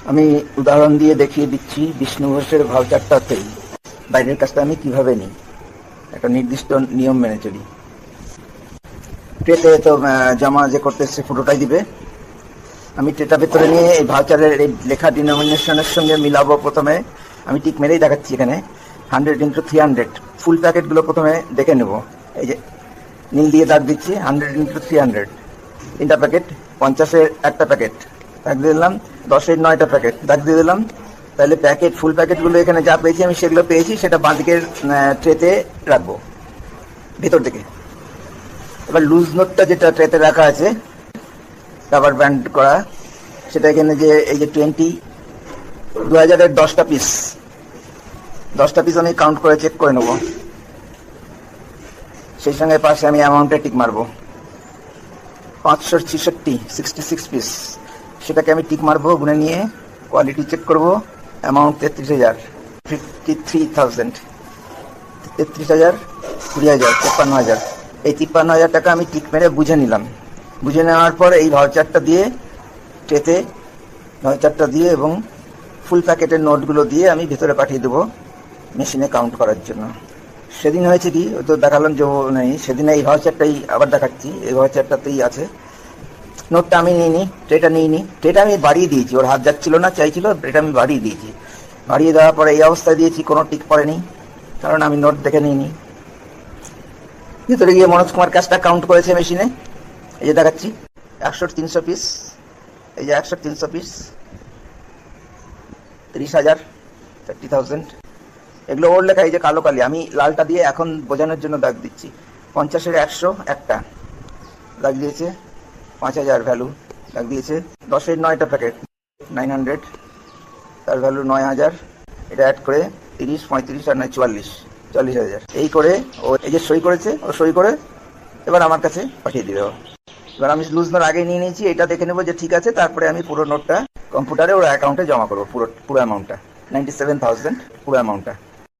আমি উদাহরণ দিয়ে দেখিয়ে দিচ্ছি বিষ্ণু ঘোষের ভাউচারটাতেই বাইরের কাজটা আমি কিভাবে নিই, একটা নির্দিষ্ট নিয়ম মেনে চলি। ট্রেতে তো জমা যে করতে এসছে ফটোটাই দিবে, আমি ট্রেটা ভেতরে নিয়ে এই ভাউচারের এই লেখা ডিনোমিনেশনের সঙ্গে মিলাবো। প্রথমে আমি টিক মেরেই দেখাচ্ছি এখানে 100 × 300 ফুল প্যাকেটগুলো প্রথমে দেখে নেব। এই যে নীল দিয়ে দাগ দিচ্ছি 100 × 300, 3টা প্যাকেট, 50-এর একটা প্যাকেট দাগ দিয়ে দিলাম, 10-এর 9টা প্যাকেট দাগ দিয়ে দিলাম। তাহলে প্যাকেট ফুল প্যাকেটগুলো এখানে যা পেয়েছি আমি সেগুলো পেয়েছি, সেটা বাঁদিকের ট্রেতে রাখবো ভেতর থেকে। এবার লুজ নোটটা যেটা ট্রেতে রাখা আছে রাবার ব্যান্ড করা, সেটা এখানে যে এই যে 2000-এর 10টা পিস আমি কাউন্ট করে চেক করে নেবো। সেই সঙ্গে পাশে আমি অ্যামাউন্টে টিক মারবো। 566 পিস, সেটাকে আমি টিক মারবো, গুনে নিয়ে কোয়ালিটি চেক করবো। অ্যামাউন্ট 33,000, 53,000, 33,000, 20,000, 53,000। এই 53,000 টাকা আমি টিক মেরে বুঝে নিলাম। বুঝে নেওয়ার পর এই ভাউচারটা দিয়ে ট্রেতে ভাউচারটা দিয়ে এবং ফুল প্যাকেটের নোটগুলো দিয়ে আমি ভেতরে পাঠিয়ে দেবো মেশিনে কাউন্ট করার জন্য। সেদিন হয়েছে কি, তো দেখালাম যে নেই, সেদিন এই ভাউচারটাই আবার দেখাচ্ছি। এই ভাউচারটাতেই আছে, নোটটা আমি নিইনি, ট্রেটা নিইনি। ট্রেটা আমি বাড়িয়ে দিয়েছি, ওর হাত যাচ্ছিল না, চাইছিল, ট্রেটা আমি বাড়িয়ে দিয়েছি। বাড়িয়ে দেওয়ার পরে এই অবস্থায় দিয়েছি, কোনো টিক পড়েনি, কারণ আমি নোট দেখে নিইনি। ভেতরে গিয়ে মনোজ কুমার কাজটা কাউন্ট করেছে মেশিনে। এই যে দেখাচ্ছি 100-300 পিস, এই যে 100-300 পিস, 30,000, 30,000। এগুলো ওর লেখা, এই যে কালো কালি, আমি লালটা দিয়ে এখন বোঝানোর জন্য দাগ দিচ্ছি। 50-এর 100 একটা দাগ দিয়েছে, 5,000 ভ্যালু দাগ দিয়েছে। 10-এর 9টা প্যাকেট 900, তার ভ্যালু 9,000। এটা অ্যাড করে 30, 35 আর 9, 40,000। এই করে ও এই যে সই করেছে, ও সই করে এবার আমার কাছে পাঠিয়ে দিবে। এবার আমি লুজ নোট আগে নিয়ে নিয়েছি, এটা দেখে নেবো যে ঠিক আছে। তারপরে আমি পুরো নোটটা কম্পিউটারে ওর অ্যাকাউন্টে জমা করবো, পুরো অ্যামাউন্টটা 97,000 পুরো অ্যামাউন্টটা।